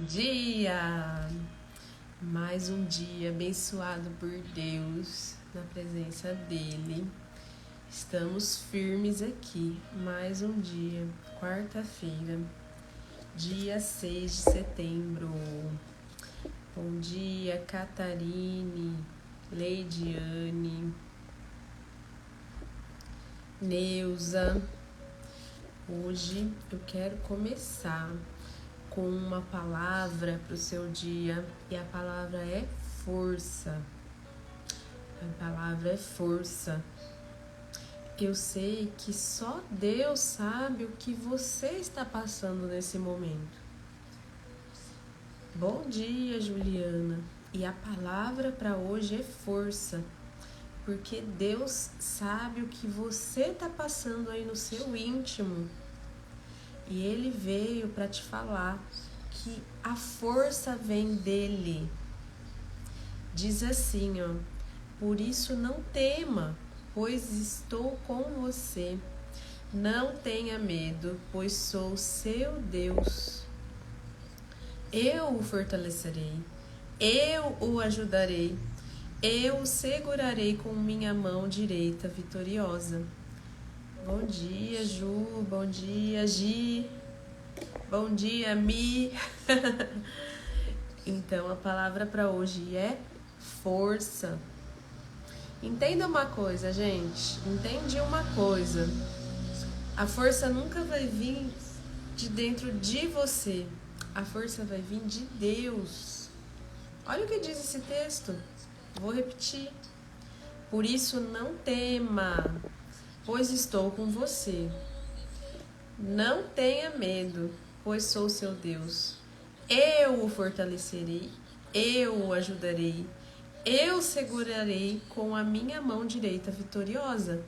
dia! Mais um dia abençoado por Deus, na presença dEle. Estamos firmes aqui, mais um dia, quarta-feira, dia 6 de setembro. Bom dia, Catarine, Leidiane, Neuza. Hoje eu quero começar com uma palavra para o seu dia, e a palavra é força. A palavra é força. Eu sei que só Deus sabe o que você está passando nesse momento. Bom dia, Juliana. E a palavra para hoje é força, porque Deus sabe o que você está passando aí no seu íntimo. E Ele veio para te falar que a força vem dEle. Diz assim, ó: por isso não tema, pois estou com você. Não tenha medo, pois sou seu Deus. Eu o fortalecerei, eu o ajudarei, eu o segurarei com minha mão direita vitoriosa. Bom dia, Ju. Bom dia, Gi. Bom dia, Mi. Então, a palavra para hoje é força. Entenda uma coisa, gente. Entende uma coisa. A força nunca vai vir de dentro de você. A força vai vir de Deus. Olha o que diz esse texto. Vou repetir. Por isso, não tema, pois estou com você. Não tenha medo, pois sou seu Deus. Eu o fortalecerei, eu o ajudarei, eu o segurarei com a minha mão direita vitoriosa.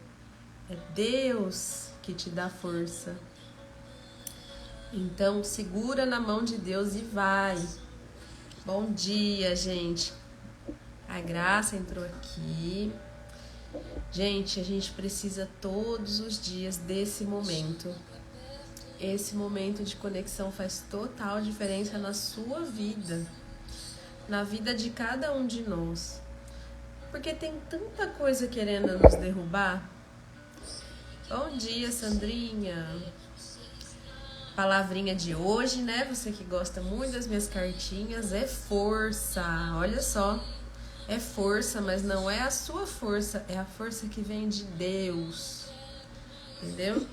É Deus que te dá força. Então, segura na mão de Deus e vai. Bom dia, gente. A Graça entrou aqui. Gente, a gente precisa todos os dias desse momento. Esse momento de conexão faz total diferença na sua vida, na vida de cada um de nós. Porque tem tanta coisa querendo nos derrubar. Bom dia, Sandrinha. Palavrinha de hoje, né? Você que gosta muito das minhas cartinhas, é força. Olha só. É força, mas não é a sua força, é a força que vem de Deus. Entendeu?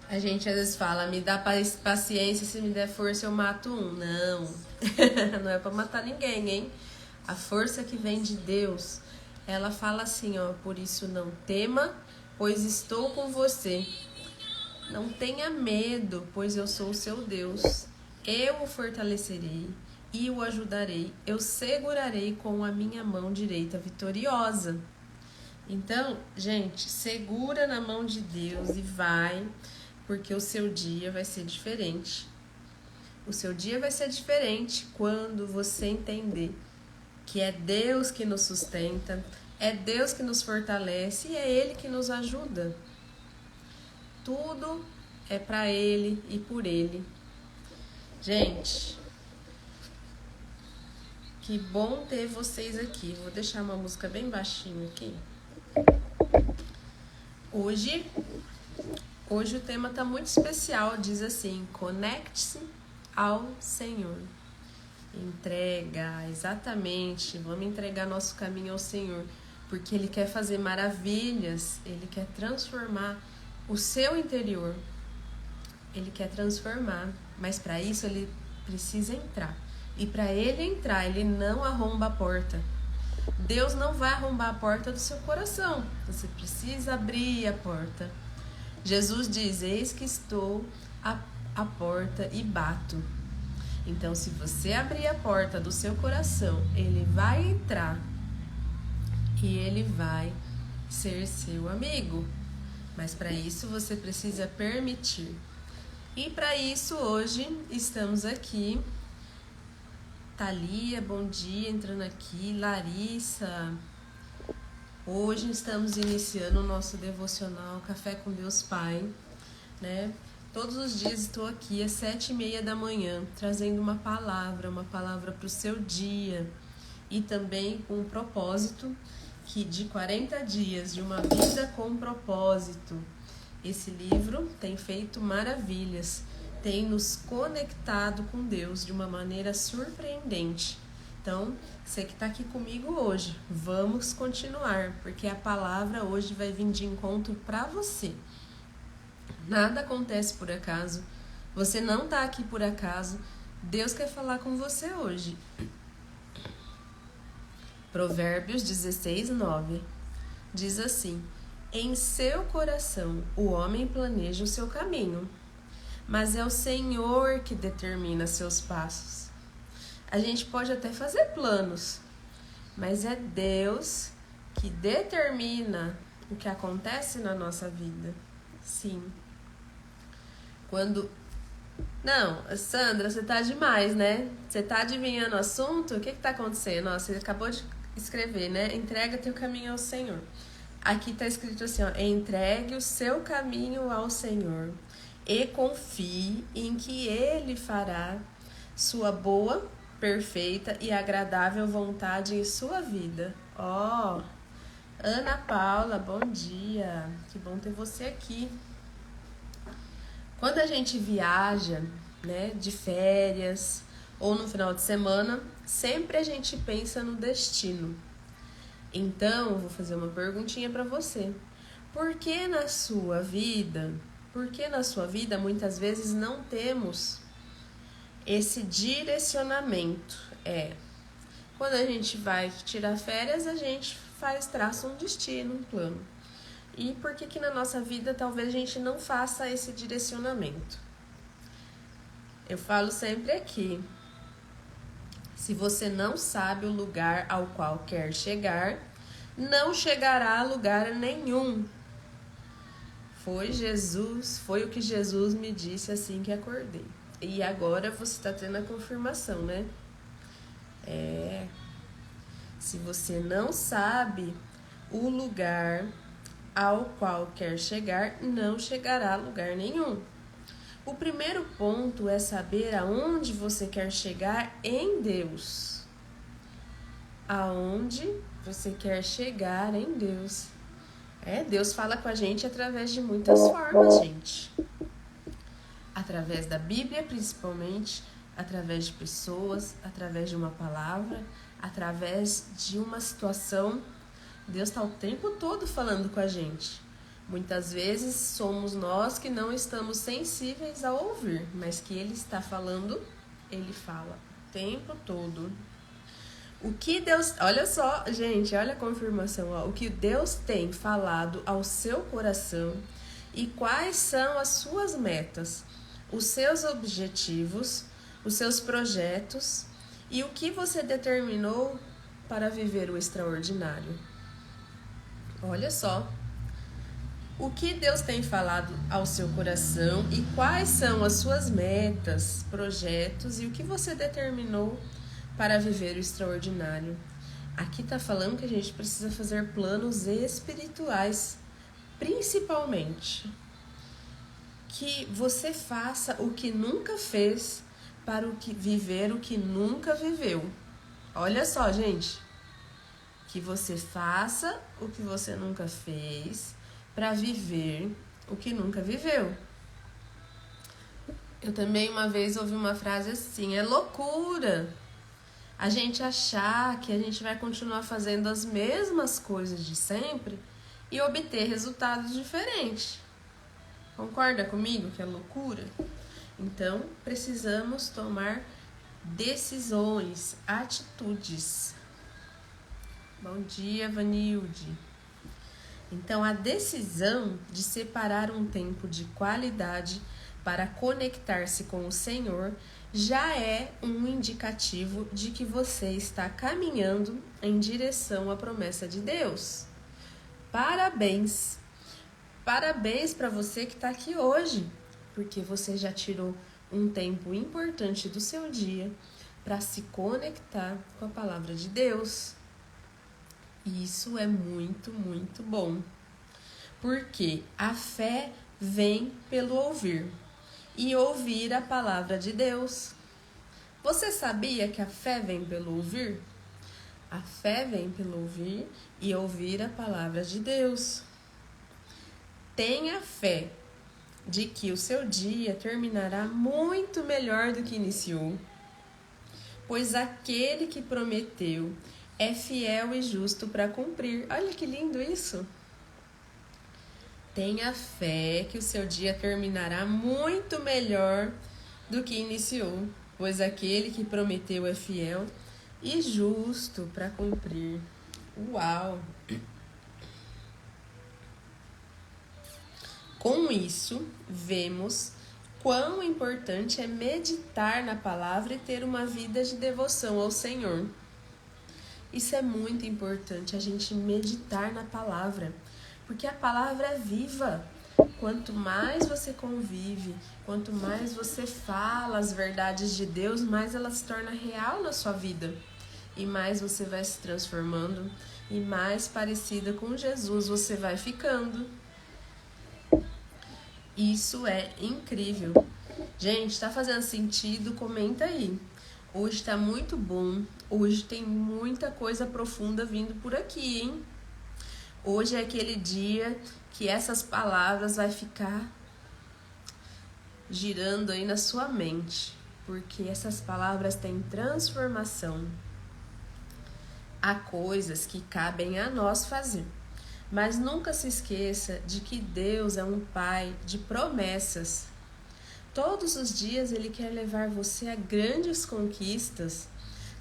A gente às vezes fala, me dá paciência, se me der força eu mato um. Não, não é pra matar ninguém, hein? A força que vem de Deus, ela fala assim, ó: por isso não tema, pois estou com você. Não tenha medo, pois eu sou o seu Deus. Eu o fortalecerei e o ajudarei, eu segurarei com a minha mão direita vitoriosa. Então, gente, segura na mão de Deus e vai, porque o seu dia vai ser diferente. O seu dia vai ser diferente quando você entender que é Deus que nos sustenta, é Deus que nos fortalece e é Ele que nos ajuda. Tudo é para Ele e por Ele. Gente, que bom ter vocês aqui. Vou deixar uma música bem baixinho aqui. Hoje o tema tá muito especial. Diz assim: conecte-se ao Senhor. Entrega, exatamente. Vamos entregar nosso caminho ao Senhor, porque Ele quer fazer maravilhas. Ele quer transformar o seu interior. Ele quer transformar, mas para isso Ele precisa entrar. E para Ele entrar, Ele não arromba a porta. Deus não vai arrombar a porta do seu coração. Você precisa abrir a porta. Jesus diz: eis que estou à porta e bato. Então, se você abrir a porta do seu coração, Ele vai entrar e Ele vai ser seu amigo. Mas para isso você precisa permitir. E para isso hoje estamos aqui. Thalia, bom dia, entrando aqui. Larissa. Hoje estamos iniciando o nosso devocional Café com Deus Pai, né? Todos os dias estou aqui às 7h30 da manhã, trazendo uma palavra para o seu dia. E também com um propósito que de 40 dias, de uma vida com propósito. Esse livro tem feito maravilhas, tem nos conectado com Deus de uma maneira surpreendente. Então, você que está aqui comigo hoje, vamos continuar, porque a palavra hoje vai vir de encontro para você. Nada acontece por acaso, você não está aqui por acaso, Deus quer falar com você hoje. Provérbios 16:9 diz assim: em seu coração o homem planeja o seu caminho, mas é o Senhor que determina seus passos. A gente pode até fazer planos, mas é Deus que determina o que acontece na nossa vida. Sim. Não, Sandra, você tá demais, né? Você tá adivinhando o assunto? O que tá acontecendo? Ó, você acabou de escrever, né? Entrega teu caminho ao Senhor. Aqui tá escrito assim, ó: entregue o seu caminho ao Senhor e confie em que Ele fará sua boa, perfeita e agradável vontade em sua vida. Ó, Ana Paula, bom dia. Que bom ter você aqui. Quando a gente viaja, né, de férias ou no final de semana, sempre a gente pensa no destino. Então, eu vou fazer uma perguntinha para você. Por que na sua vida muitas vezes não temos esse direcionamento? Quando a gente vai tirar férias, a gente traça um destino, um plano. E por que na nossa vida talvez a gente não faça esse direcionamento? Eu falo sempre aqui: se você não sabe o lugar ao qual quer chegar, não chegará a lugar nenhum. Foi o que Jesus me disse assim que acordei. E agora você está tendo a confirmação, né? Se você não sabe o lugar ao qual quer chegar, não chegará a lugar nenhum. O primeiro ponto é saber aonde você quer chegar em Deus. Aonde você quer chegar em Deus. Deus fala com a gente através de muitas formas, gente. Através da Bíblia, principalmente, através de pessoas, através de uma palavra, através de uma situação. Deus está o tempo todo falando com a gente. Muitas vezes somos nós que não estamos sensíveis a ouvir, mas que Ele está falando, Ele fala o tempo todo. O que Deus... Olha só, gente, olha a confirmação. Ó, o que Deus tem falado ao seu coração e quais são as suas metas, os seus objetivos, os seus projetos e o que você determinou para viver o extraordinário. Olha só. O que Deus tem falado ao seu coração e quais são as suas metas, projetos e o que você determinou para viver o extraordinário. Aqui está falando que a gente precisa fazer planos espirituais, principalmente. Que você faça o que nunca fez para viver o que nunca viveu. Olha só, gente. Que você faça o que você nunca fez para viver o que nunca viveu. Eu também uma vez ouvi uma frase assim: é loucura a gente achar que a gente vai continuar fazendo as mesmas coisas de sempre e obter resultados diferentes. Concorda comigo que é loucura? Então, precisamos tomar decisões, atitudes. Bom dia, Vanilde. Então, a decisão de separar um tempo de qualidade para conectar-se com o Senhor já é um indicativo de que você está caminhando em direção à promessa de Deus. Parabéns! Parabéns para você que está aqui hoje, porque você já tirou um tempo importante do seu dia para se conectar com a palavra de Deus. E isso é muito, muito bom. Porque a fé vem pelo ouvir. e ouvir a palavra de Deus. Você sabia que a fé vem pelo ouvir? A fé vem pelo ouvir e ouvir a palavra de Deus. Tenha fé de que o seu dia terminará muito melhor do que iniciou, pois aquele que prometeu é fiel e justo para cumprir. Olha que lindo isso! Tenha fé que o seu dia terminará muito melhor do que iniciou, pois aquele que prometeu é fiel e justo para cumprir. Uau! Com isso, vemos quão importante é meditar na palavra e ter uma vida de devoção ao Senhor. Isso é muito importante, a gente meditar na palavra, porque a palavra é viva. Quanto mais você convive, quanto mais você fala as verdades de Deus, mais ela se torna real na sua vida. E mais você vai se transformando, e mais parecida com Jesus você vai ficando. Isso é incrível. Gente, tá fazendo sentido? Comenta aí. Hoje tá muito bom. Hoje tem muita coisa profunda vindo por aqui, hein? Hoje é aquele dia que essas palavras vai ficar girando aí na sua mente, porque essas palavras têm transformação. Há coisas que cabem a nós fazer. Mas nunca se esqueça de que Deus é um Pai de promessas. Todos os dias Ele quer levar você a grandes conquistas,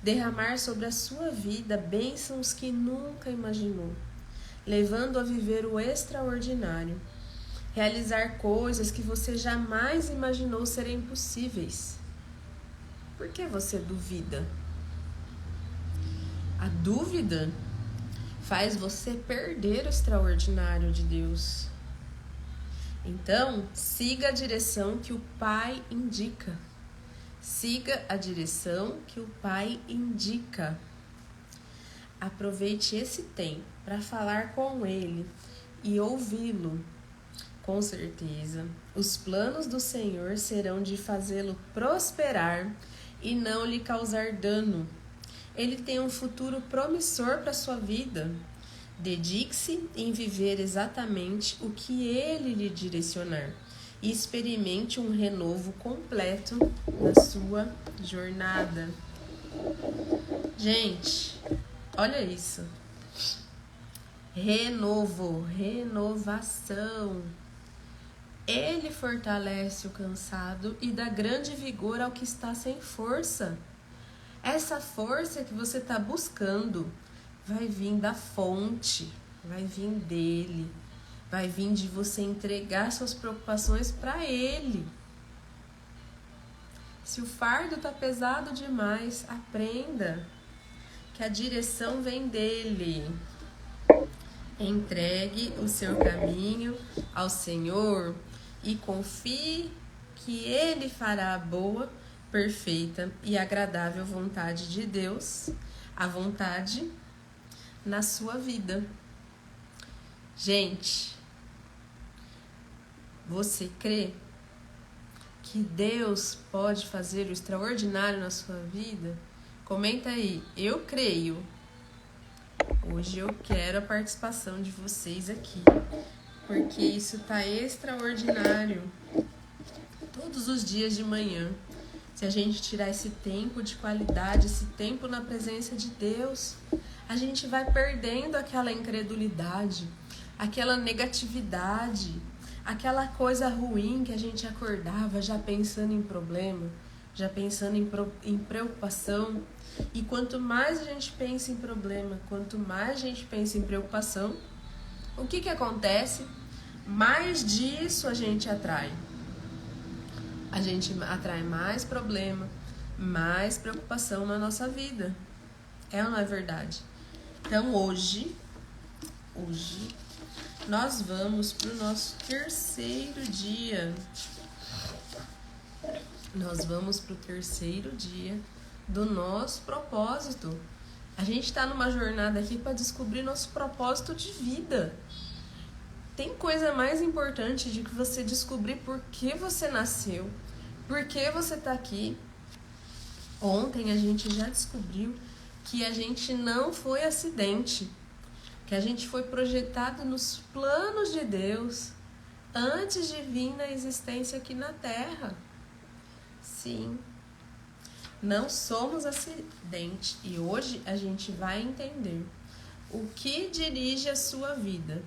derramar sobre a sua vida bênçãos que nunca imaginou, levando a viver o extraordinário, realizar coisas que você jamais imaginou serem possíveis. Por que você duvida? A dúvida faz você perder o extraordinário de Deus. Então, siga a direção que o Pai indica. Siga a direção que o Pai indica. Aproveite esse tempo para falar com Ele e ouvi-lo. Com certeza, os planos do Senhor serão de fazê-lo prosperar e não lhe causar dano. Ele tem um futuro promissor para a sua vida. Dedique-se em viver exatamente o que Ele lhe direcionar e experimente um renovo completo na sua jornada. Gente, olha isso. Renovo, renovação. Ele fortalece o cansado e dá grande vigor ao que está sem força. Essa força que você está buscando vai vir da fonte, vai vir dele, vai vir de você entregar suas preocupações para ele. Se o fardo está pesado demais, aprenda que a direção vem dele. Entregue o seu caminho ao Senhor e confie que Ele fará a boa, perfeita e agradável vontade de Deus, a vontade na sua vida. Gente, você crê que Deus pode fazer o extraordinário na sua vida? Comenta aí, eu creio. Hoje eu quero a participação de vocês aqui, porque isso tá extraordinário. Todos os dias de manhã, se a gente tirar esse tempo de qualidade, esse tempo na presença de Deus, a gente vai perdendo aquela incredulidade, aquela negatividade, aquela coisa ruim que a gente acordava já pensando em problema, já pensando em preocupação. E quanto mais a gente pensa em problema, quanto mais a gente pensa em preocupação, o que acontece? Mais disso a gente atrai. A gente atrai mais problema, mais preocupação na nossa vida. É ou não é verdade? Então hoje nós vamos para o nosso terceiro dia. Nós vamos para o terceiro dia do nosso propósito. A gente está numa jornada aqui para descobrir nosso propósito de vida. Tem coisa mais importante de que você descobrir por que você nasceu, Por que você está aqui? Ontem a gente já descobriu que a gente não foi acidente, que a gente foi projetado nos planos de Deus antes de vir na existência aqui na Terra. Sim, não somos acidente e hoje a gente vai entender o que dirige a sua vida.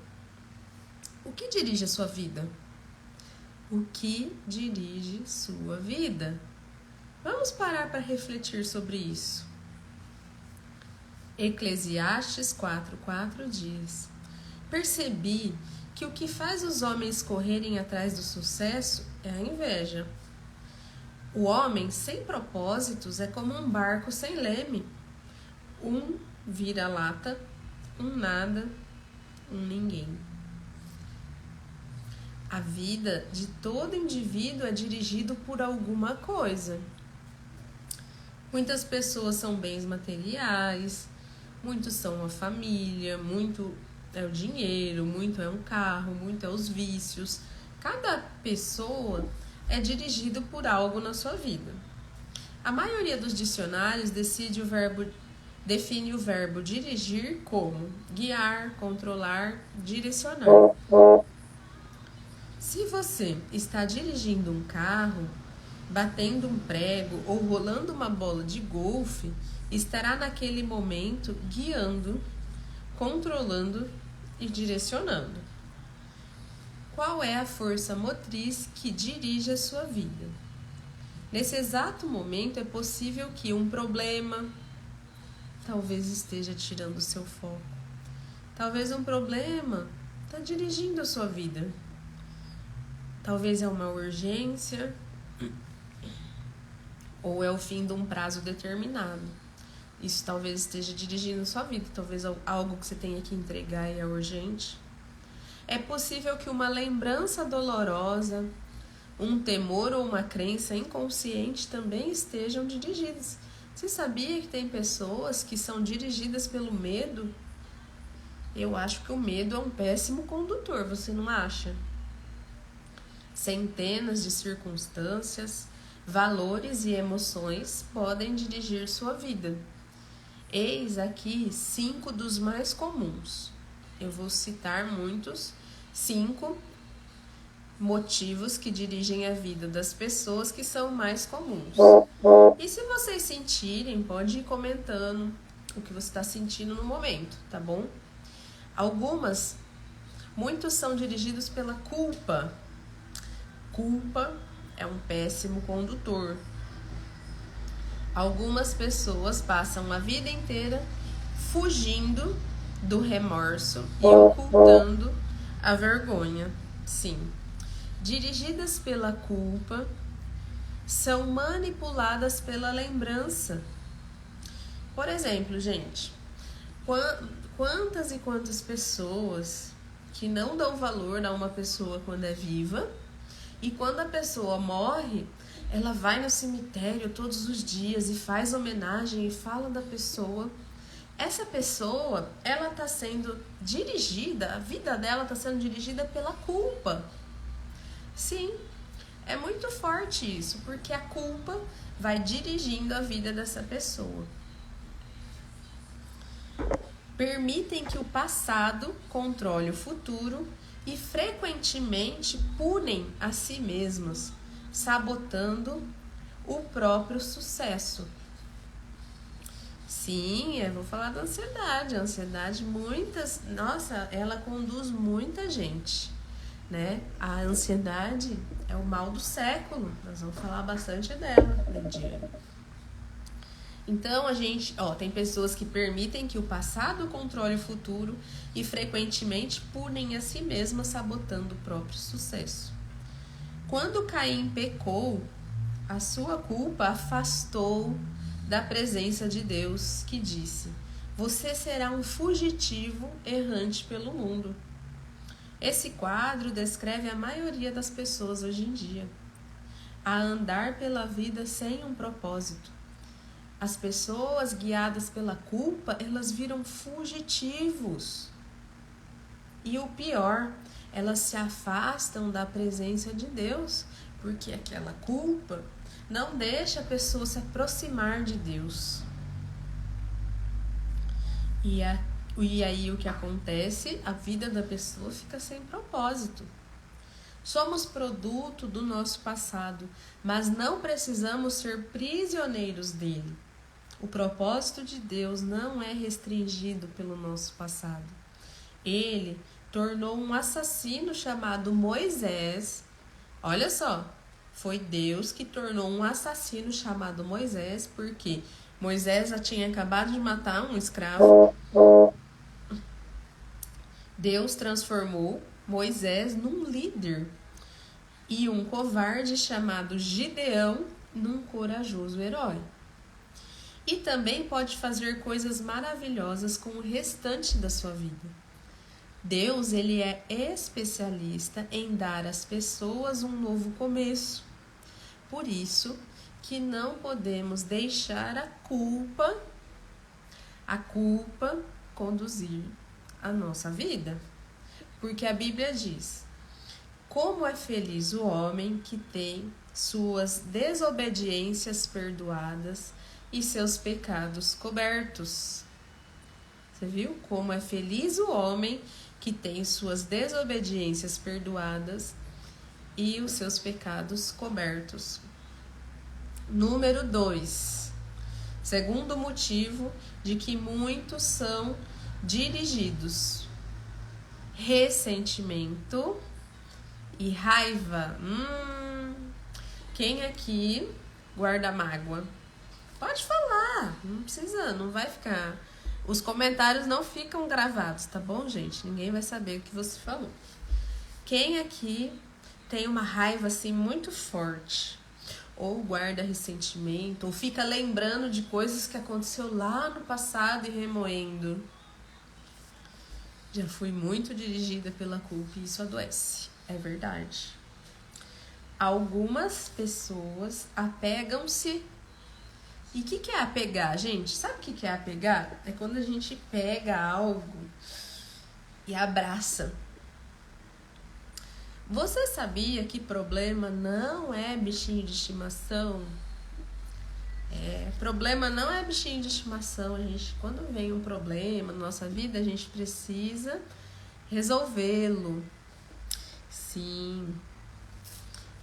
O que dirige a sua vida? O que dirige sua vida? Vamos parar para refletir sobre isso. Eclesiastes 4:4 diz: percebi que o que faz os homens correrem atrás do sucesso é a inveja. O homem sem propósitos é como um barco sem leme. Um vira-lata, um nada, um ninguém. A vida de todo indivíduo é dirigido por alguma coisa. Muitas pessoas são bens materiais, muitos são a família, muito é o dinheiro, muito é um carro, muito é os vícios. Cada pessoa é dirigido por algo na sua vida. A maioria dos dicionários define o verbo dirigir como guiar, controlar, direcionar. Se você está dirigindo um carro, batendo um prego ou rolando uma bola de golfe, estará naquele momento guiando, controlando e direcionando. Qual é a força motriz que dirige a sua vida? Nesse exato momento é possível que um problema talvez esteja tirando o seu foco. Talvez um problema está dirigindo a sua vida. Talvez é uma urgência ou é o fim de um prazo determinado. Isso talvez esteja dirigindo a sua vida. Talvez algo que você tenha que entregar é urgente. É possível que uma lembrança dolorosa, um temor ou uma crença inconsciente também estejam dirigidos. Você sabia que tem pessoas que são dirigidas pelo medo? Eu acho que o medo é um péssimo condutor, você não acha? Centenas de circunstâncias, valores e emoções podem dirigir sua vida. Eis aqui 5 dos mais comuns. Eu vou citar muitos, 5 motivos que dirigem a vida das pessoas que são mais comuns. E se vocês sentirem, pode ir comentando o que você está sentindo no momento, tá bom? Muitos são dirigidos pela culpa. Culpa é um péssimo condutor. Algumas pessoas passam a vida inteira fugindo do remorso e ocultando a vergonha. Sim. Dirigidas pela culpa, são manipuladas pela lembrança. Por exemplo, gente, quantas e quantas pessoas que não dão valor a uma pessoa quando é viva e quando a pessoa morre, ela vai no cemitério todos os dias e faz homenagem e fala da pessoa. Essa pessoa, ela está sendo dirigida, a vida dela está sendo dirigida pela culpa. Sim, é muito forte isso, porque a culpa vai dirigindo a vida dessa pessoa. Permitem que o passado controle o futuro e frequentemente punem a si mesmas, sabotando o próprio sucesso. Sim, eu vou falar da ansiedade. A ansiedade, ela conduz muita gente, né? A ansiedade é o mal do século. Nós vamos falar bastante dela, Lidiane. Então, tem pessoas que permitem que o passado controle o futuro e frequentemente punem a si mesmas, sabotando o próprio sucesso. Quando Caim pecou, a sua culpa afastou da presença de Deus, que disse: você será um fugitivo errante pelo mundo. Esse quadro descreve a maioria das pessoas hoje em dia, a andar pela vida sem um propósito. As pessoas guiadas pela culpa, elas viram fugitivos. E o pior, elas se afastam da presença de Deus, Porque aquela culpa não deixa a pessoa se aproximar de Deus. E aí o que acontece? A vida da pessoa fica sem propósito. Somos produto do nosso passado, mas não precisamos ser prisioneiros dele. O propósito de Deus não é restringido pelo nosso passado. Ele tornou um assassino chamado Moisés. Olha só, foi Deus que tornou um assassino chamado Moisés, porque Moisés já tinha acabado de matar um escravo. Deus transformou Moisés num líder e um covarde chamado Gideão num corajoso herói. E também pode fazer coisas maravilhosas com o restante da sua vida. Deus, ele é especialista em dar às pessoas um novo começo. Por isso que não podemos deixar a culpa conduzir a nossa vida. Porque a Bíblia diz: como é feliz o homem que tem suas desobediências perdoadas e seus pecados cobertos. Você viu? Como é feliz o homem que tem suas desobediências perdoadas e os seus pecados cobertos. Número 2. Segundo motivo de que muitos são dirigidos: ressentimento e raiva. Quem aqui guarda mágoa? Pode falar, não precisa, não vai ficar. Os comentários não ficam gravados, tá bom, gente? Ninguém vai saber o que você falou. Quem aqui tem uma raiva assim muito forte? Ou guarda ressentimento, ou fica lembrando de coisas que aconteceu lá no passado e remoendo? Já fui muito dirigida pela culpa e isso adoece, é verdade. Algumas pessoas apegam-se. E o que é apegar, gente? Sabe o que é apegar? É quando a gente pega algo e abraça. Você sabia que problema não é bichinho de estimação? Problema não é bichinho de estimação. Quando vem um problema na nossa vida, a gente precisa resolvê-lo. Sim.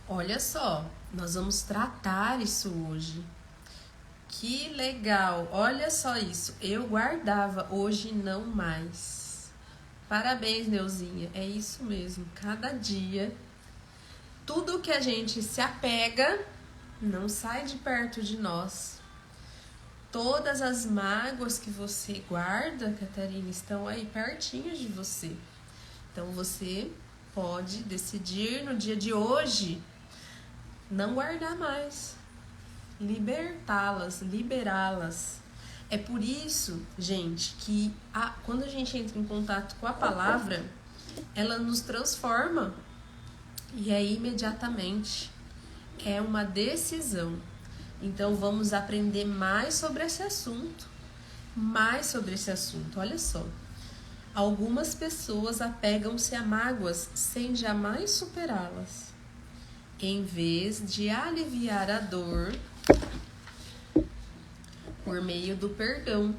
Olha só, nós vamos tratar isso hoje. Que legal, olha só isso. Eu guardava, hoje não mais. Parabéns, Neuzinha, é isso mesmo. Cada dia, tudo que a gente se apega não sai de perto de nós. Todas as mágoas que você guarda, Catarina, estão aí pertinho de você. Então você pode decidir no dia de hoje não guardar mais. Liberá-las. É por isso, gente, que quando a gente entra em contato com a palavra, ela nos transforma. E aí, imediatamente, é uma decisão. Então, vamos aprender mais sobre esse assunto. Olha só. Algumas pessoas apegam-se a mágoas sem jamais superá-las. Em vez de aliviar a dor por meio do perdão,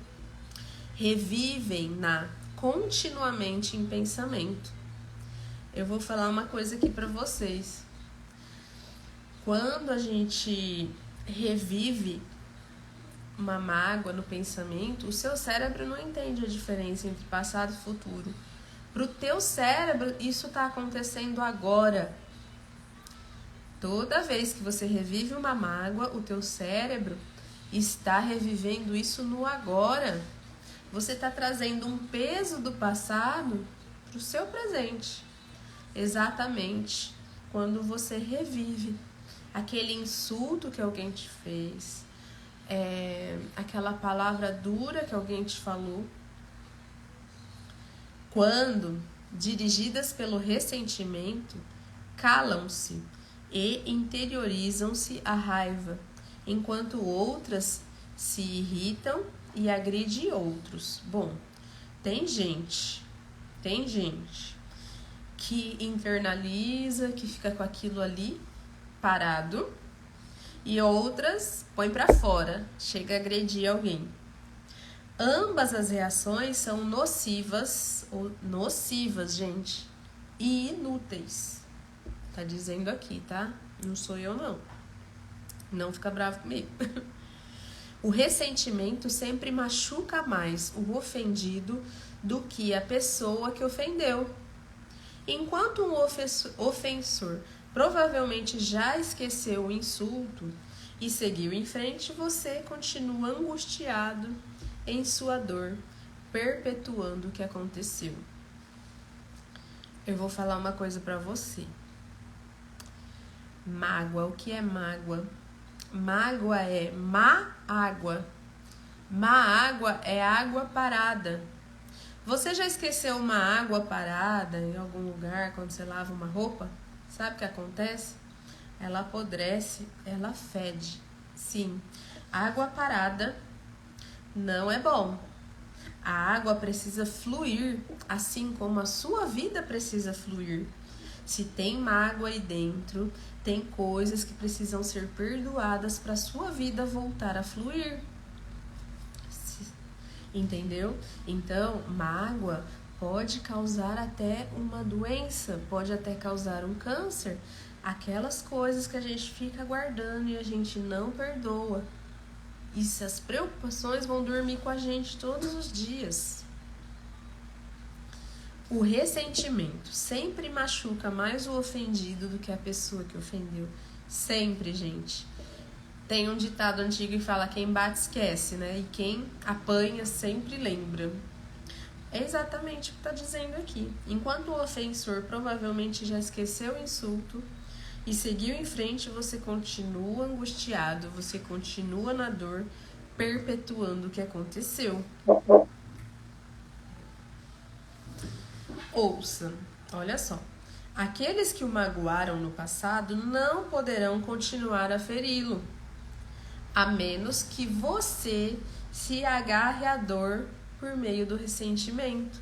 revivem-na continuamente em pensamento. Eu vou falar uma coisa aqui para vocês. Quando a gente revive uma mágoa no pensamento, o seu cérebro não entende a diferença entre passado e futuro. Para o teu cérebro, isso está acontecendo agora. Toda vez que você revive uma mágoa, o teu cérebro está revivendo isso no agora. Você está trazendo um peso do passado para o seu presente. Exatamente quando você revive aquele insulto que alguém te fez, aquela palavra dura que alguém te falou. Quando dirigidas pelo ressentimento, calam-se e interiorizam-se a raiva, enquanto outras se irritam e agridem outros. Bom, tem gente que internaliza, que fica com aquilo ali parado, e outras põe para fora, chega a agredir alguém. Ambas as reações são nocivas, gente, e inúteis. Tá dizendo aqui, tá? Não sou eu, não. Não fica bravo comigo. O ressentimento sempre machuca mais o ofendido do que a pessoa que ofendeu. Enquanto um ofensor provavelmente já esqueceu o insulto e seguiu em frente, você continua angustiado em sua dor, perpetuando o que aconteceu. Eu vou falar uma coisa pra você. Mágoa, o que é mágoa? Mágoa é má água. Má água é água parada. Você já esqueceu uma água parada em algum lugar quando você lava uma roupa? Sabe o que acontece? Ela apodrece, ela fede. Sim, água parada não é bom. A água precisa fluir, assim como a sua vida precisa fluir. Se tem mágoa aí dentro, tem coisas que precisam ser perdoadas para a sua vida voltar a fluir. Entendeu? Então, mágoa pode causar até uma doença, pode até causar um câncer. Aquelas coisas que a gente fica guardando e a gente não perdoa. E se as preocupações vão dormir com a gente todos os dias. O ressentimento sempre machuca mais o ofendido do que a pessoa que ofendeu. Sempre, gente. Tem um ditado antigo que fala: quem bate esquece, né? E quem apanha sempre lembra. É exatamente o que está dizendo aqui. Enquanto o ofensor provavelmente já esqueceu o insulto e seguiu em frente, você continua angustiado, você continua na dor, perpetuando o que aconteceu. Ouça, olha só. Aqueles que o magoaram no passado não poderão continuar a feri-lo, a menos que você se agarre à dor por meio do ressentimento.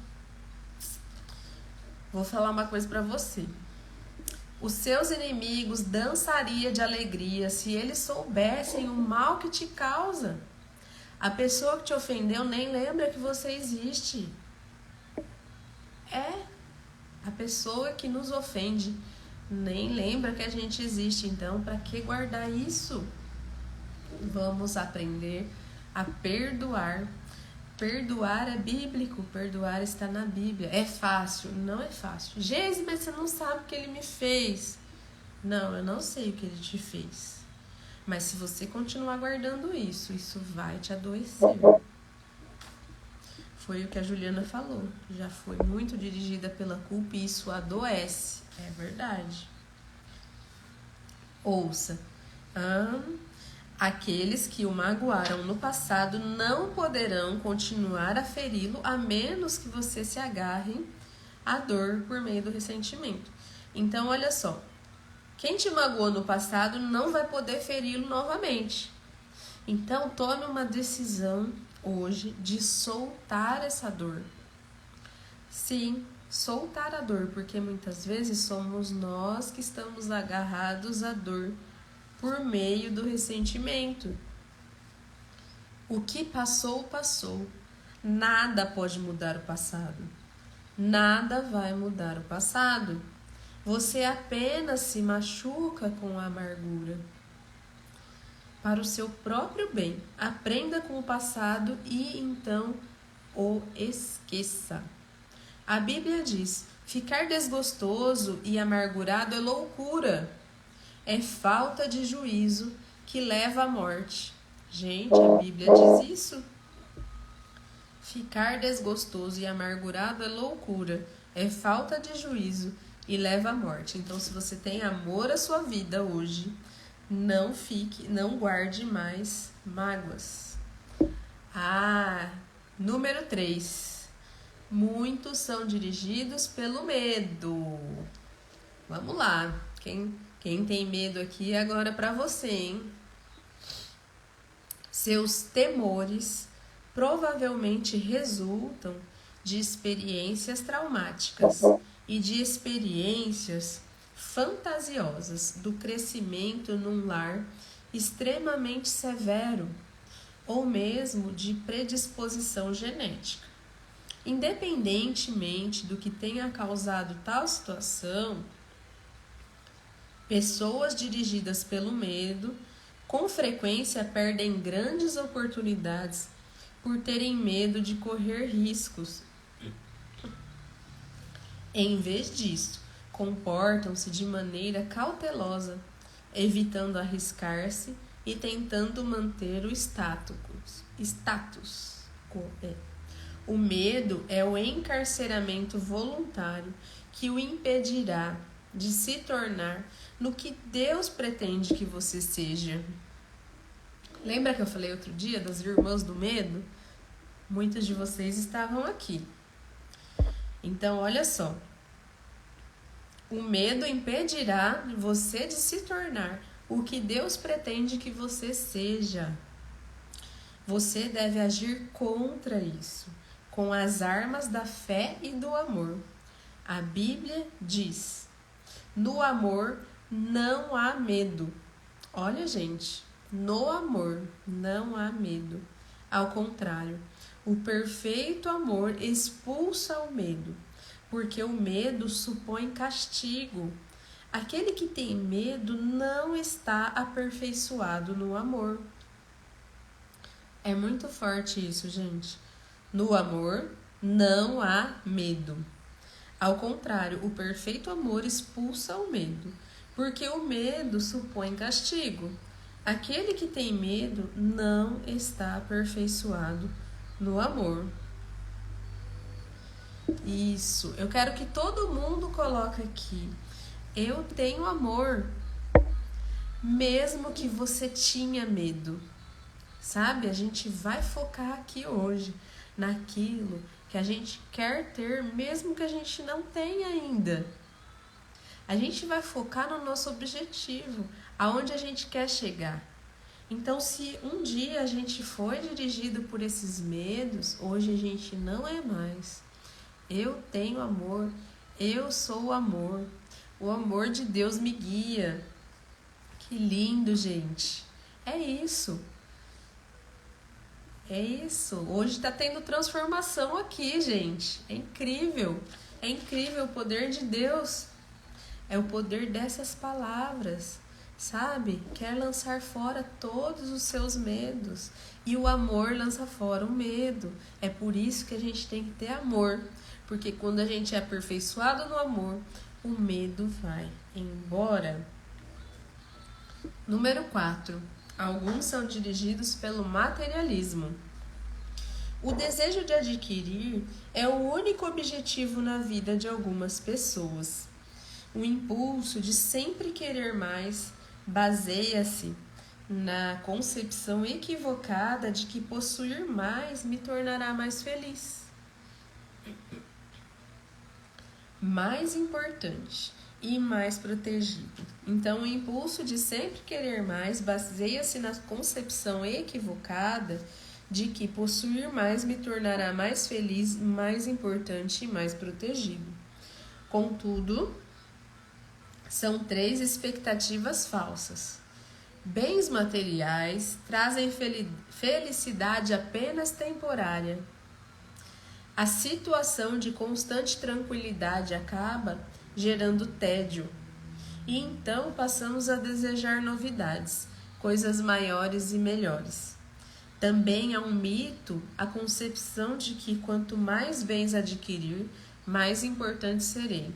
Vou falar uma coisa para você. Os seus inimigos dançariam de alegria se eles soubessem o mal que te causa. A pessoa que te ofendeu nem lembra que você existe. A pessoa que nos ofende nem lembra que a gente existe. Então, para que guardar isso? Vamos aprender a perdoar. Perdoar é bíblico, perdoar está na Bíblia. É fácil? Não é fácil. Geise, mas você não sabe o que ele me fez. Não, eu não sei o que ele te fez. Mas se você continuar guardando isso vai te adoecer. Foi o que a Juliana falou. Já foi muito dirigida pela culpa e isso adoece. É verdade. Ouça. Aqueles que o magoaram no passado não poderão continuar a feri-lo a menos que você se agarre à dor por meio do ressentimento. Então, olha só. Quem te magoou no passado não vai poder feri-lo novamente. Então, tome uma decisão hoje de soltar essa dor. Sim, soltar a dor, porque muitas vezes somos nós que estamos agarrados à dor por meio do ressentimento. O que passou, passou. Nada pode mudar o passado. Nada vai mudar o passado. Você apenas se machuca com a amargura. Para o seu próprio bem, aprenda com o passado e então o esqueça. A Bíblia diz: ficar desgostoso e amargurado é loucura. É falta de juízo que leva à morte. Gente, a Bíblia diz isso. Ficar desgostoso e amargurado é loucura. É falta de juízo e leva à morte. Então, se você tem amor à sua vida hoje, não guarde mais mágoas. Número 3. Muitos são dirigidos pelo medo. Vamos lá. Quem tem medo aqui é agora para você, hein? Seus temores provavelmente resultam de experiências traumáticas e de experiências fantasiosas do crescimento num lar extremamente severo ou mesmo de predisposição genética. Independentemente do que tenha causado tal situação, pessoas dirigidas pelo medo com frequência perdem grandes oportunidades por terem medo de correr riscos. Em vez disso, comportam-se de maneira cautelosa, evitando arriscar-se e tentando manter o status quo. O medo é o encarceramento voluntário que o impedirá de se tornar no que Deus pretende que você seja. Lembra que eu falei outro dia das irmãs do medo? Muitos de vocês estavam aqui. Então, olha só. O medo impedirá você de se tornar o que Deus pretende que você seja. Você deve agir contra isso, com as armas da fé e do amor. A Bíblia diz: no amor não há medo. Olha, gente, no amor não há medo. Ao contrário, o perfeito amor expulsa o medo, porque o medo supõe castigo. Aquele que tem medo não está aperfeiçoado no amor. É muito forte isso, gente. No amor não há medo. Ao contrário, o perfeito amor expulsa o medo, porque o medo supõe castigo. Aquele que tem medo não está aperfeiçoado no amor. Isso, eu quero que todo mundo coloque aqui: eu tenho amor, mesmo que você tinha medo. Sabe, a gente vai focar aqui hoje naquilo que a gente quer ter, mesmo que a gente não tenha ainda. A gente vai focar no nosso objetivo, aonde a gente quer chegar. Então, se um dia a gente foi dirigido por esses medos, hoje a gente não é mais. Eu tenho amor, eu sou o amor de Deus me guia. Que lindo, gente. É isso. É isso. Hoje está tendo transformação aqui, gente. É incrível. É incrível o poder de Deus. É o poder dessas palavras, sabe? Quer lançar fora todos os seus medos. E o amor lança fora o medo. É por isso que a gente tem que ter amor. Porque quando a gente é aperfeiçoado no amor, o medo vai embora. Número 4. Alguns são dirigidos pelo materialismo. O desejo de adquirir é o único objetivo na vida de algumas pessoas. O impulso de sempre querer mais baseia-se na concepção equivocada de que possuir mais me tornará mais feliz, mais importante e mais protegido. Então, o impulso de sempre querer mais baseia-se na concepção equivocada de que possuir mais me tornará mais feliz, mais importante e mais protegido. Contudo, são 3 expectativas falsas. Bens materiais trazem felicidade apenas temporária. A situação de constante tranquilidade acaba gerando tédio. E então passamos a desejar novidades, coisas maiores e melhores. Também há um mito, a concepção de que quanto mais bens adquirir, mais importante serei.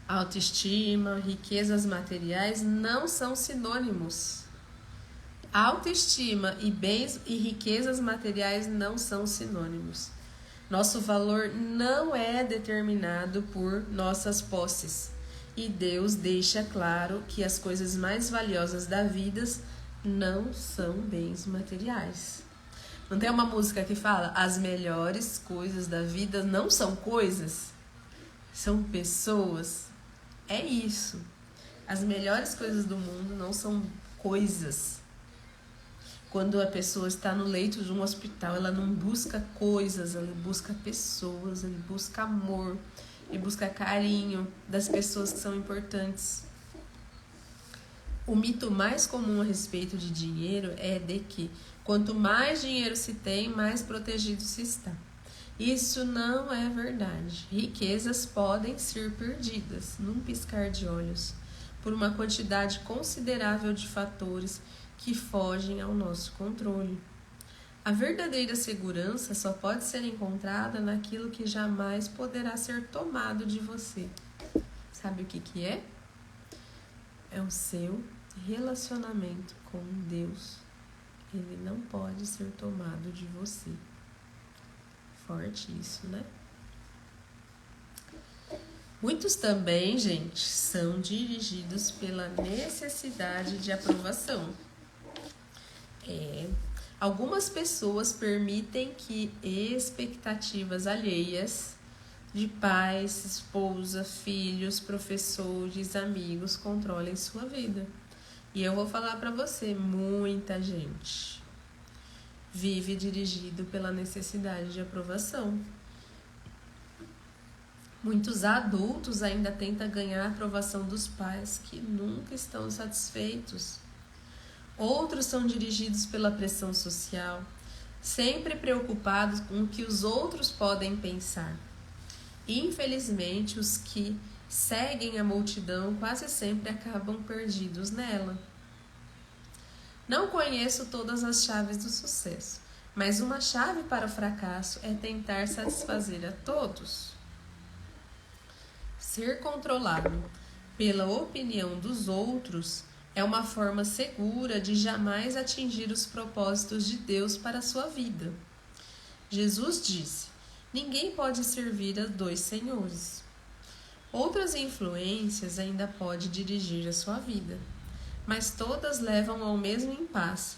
Autoestima, riquezas materiais não são sinônimos. Autoestima e bens e riquezas materiais não são sinônimos. Nosso valor não é determinado por nossas posses. E Deus deixa claro que as coisas mais valiosas da vida não são bens materiais. Não tem uma música que fala: as melhores coisas da vida não são coisas, são pessoas. É isso. As melhores coisas do mundo não são coisas. Quando a pessoa está no leito de um hospital, ela não busca coisas, ela busca pessoas, ela busca amor, e buscar carinho das pessoas que são importantes. O mito mais comum a respeito de dinheiro é de que quanto mais dinheiro se tem, mais protegido se está. Isso não é verdade. Riquezas podem ser perdidas num piscar de olhos por uma quantidade considerável de fatores que fogem ao nosso controle. A verdadeira segurança só pode ser encontrada naquilo que jamais poderá ser tomado de você. Sabe o que é? É o seu relacionamento com Deus. Ele não pode ser tomado de você. Forte isso, né? Muitos também, gente, são dirigidos pela necessidade de aprovação. Algumas pessoas permitem que expectativas alheias de pais, esposa, filhos, professores, amigos controlem sua vida. E eu vou falar para você, muita gente vive dirigido pela necessidade de aprovação. Muitos adultos ainda tentam ganhar a aprovação dos pais que nunca estão satisfeitos. Outros são dirigidos pela pressão social, sempre preocupados com o que os outros podem pensar. Infelizmente, os que seguem a multidão quase sempre acabam perdidos nela. Não conheço todas as chaves do sucesso, mas uma chave para o fracasso é tentar satisfazer a todos. Ser controlado pela opinião dos outros é uma forma segura de jamais atingir os propósitos de Deus para a sua vida. Jesus disse: ninguém pode servir a 2 senhores. Outras influências ainda podem dirigir a sua vida, mas todas levam ao mesmo impasse: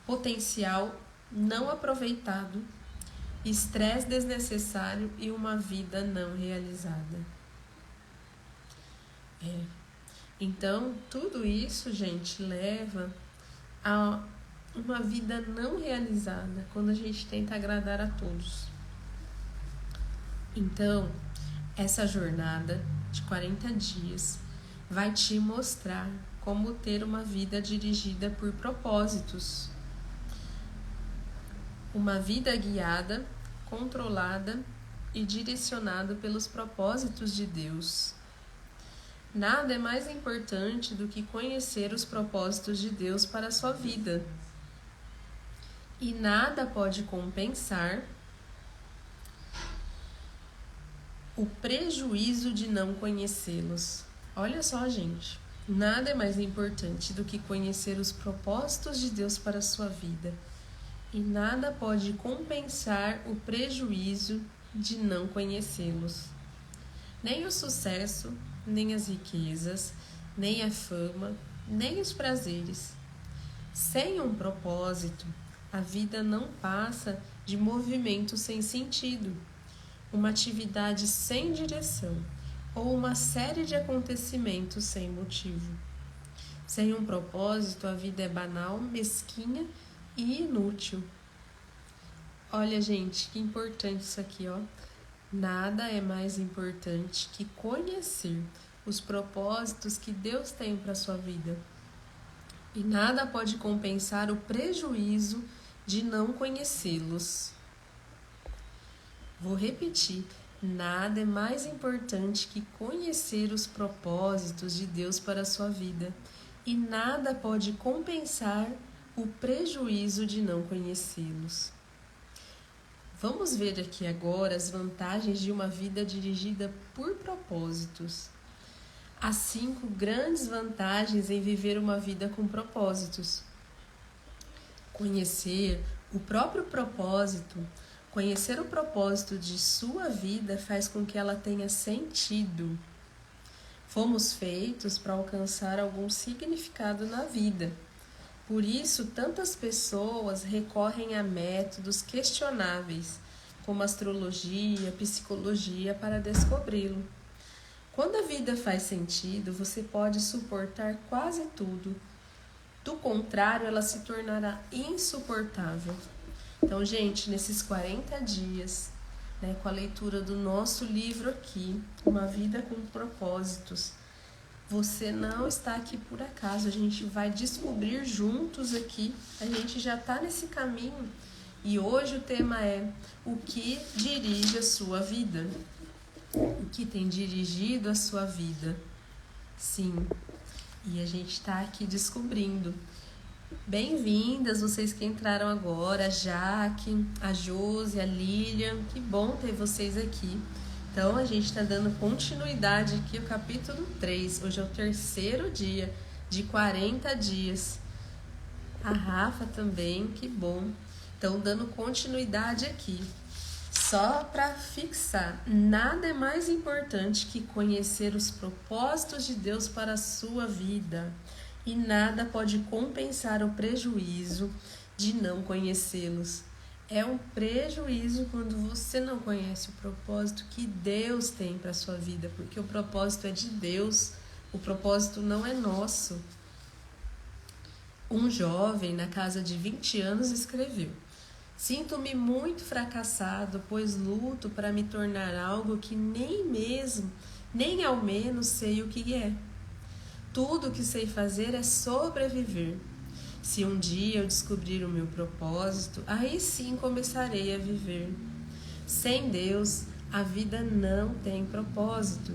potencial não aproveitado, estresse desnecessário e uma vida não realizada. Então, tudo isso, gente, leva a uma vida não realizada quando a gente tenta agradar a todos. Então, essa jornada de 40 dias vai te mostrar como ter uma vida dirigida por propósitos. Uma vida guiada, controlada e direcionada pelos propósitos de Deus. Nada é mais importante do que conhecer os propósitos de Deus para a sua vida. E nada pode compensar o prejuízo de não conhecê-los. Olha só, gente. Nada é mais importante do que conhecer os propósitos de Deus para a sua vida. E nada pode compensar o prejuízo de não conhecê-los. Nem o sucesso, nem as riquezas, nem a fama, nem os prazeres. Sem um propósito, a vida não passa de movimento sem sentido, uma atividade sem direção ou uma série de acontecimentos sem motivo. Sem um propósito, a vida é banal, mesquinha e inútil. Olha, gente, que importante isso aqui, ó. Nada é mais importante que conhecer os propósitos que Deus tem para a sua vida. E nada pode compensar o prejuízo de não conhecê-los. Vou repetir. Nada é mais importante que conhecer os propósitos de Deus para a sua vida. E nada pode compensar o prejuízo de não conhecê-los. Vamos ver aqui agora as vantagens de uma vida dirigida por propósitos. Há 5 grandes vantagens em viver uma vida com propósitos. Conhecer o próprio propósito, conhecer o propósito de sua vida faz com que ela tenha sentido. Fomos feitos para alcançar algum significado na vida. Por isso, tantas pessoas recorrem a métodos questionáveis, como astrologia, psicologia, para descobri-lo. Quando a vida faz sentido, você pode suportar quase tudo. Do contrário, ela se tornará insuportável. Então, gente, nesses 40 dias, né, com a leitura do nosso livro aqui, Uma Vida com Propósitos. Você não está aqui por acaso, a gente vai descobrir juntos aqui, a gente já está nesse caminho. E hoje o tema é: o que dirige a sua vida? O que tem dirigido a sua vida? Sim, e a gente está aqui descobrindo. Bem-vindas vocês que entraram agora, a Jaque, a Josi, a Lilian, que bom ter vocês aqui. Então a gente está dando continuidade aqui ao capítulo 3, hoje é o terceiro dia de 40 dias. A Rafa também, que bom. Então dando continuidade aqui. Só para fixar, nada é mais importante que conhecer os propósitos de Deus para a sua vida. E nada pode compensar o prejuízo de não conhecê-los. É um prejuízo quando você não conhece o propósito que Deus tem para a sua vida, porque o propósito é de Deus, o propósito não é nosso. Um jovem na casa de 20 anos escreveu: sinto-me muito fracassado, pois luto para me tornar algo que nem ao menos sei o que é. Tudo o que sei fazer é sobreviver. Se um dia eu descobrir o meu propósito, aí sim começarei a viver. Sem Deus, a vida não tem propósito.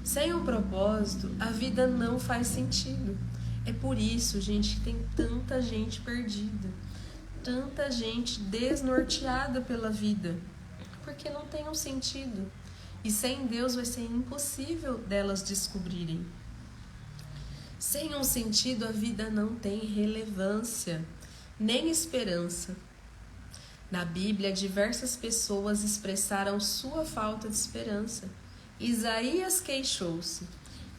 Sem um propósito, a vida não faz sentido. É por isso, gente, que tem tanta gente perdida, tanta gente desnorteada pela vida, porque não tem um sentido. E sem Deus vai ser impossível delas descobrirem. Sem um sentido, a vida não tem relevância, nem esperança. Na Bíblia, diversas pessoas expressaram sua falta de esperança. Isaías queixou-se: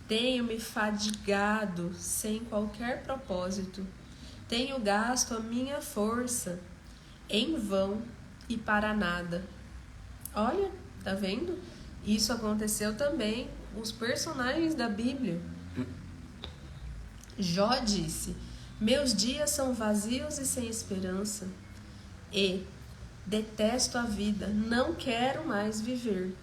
tenho-me fadigado sem qualquer propósito. Tenho gasto a minha força em vão e para nada. Olha, tá vendo? Isso aconteceu também com os personagens da Bíblia. Jó disse: meus dias são vazios e sem esperança. E detesto a vida, não quero mais viver.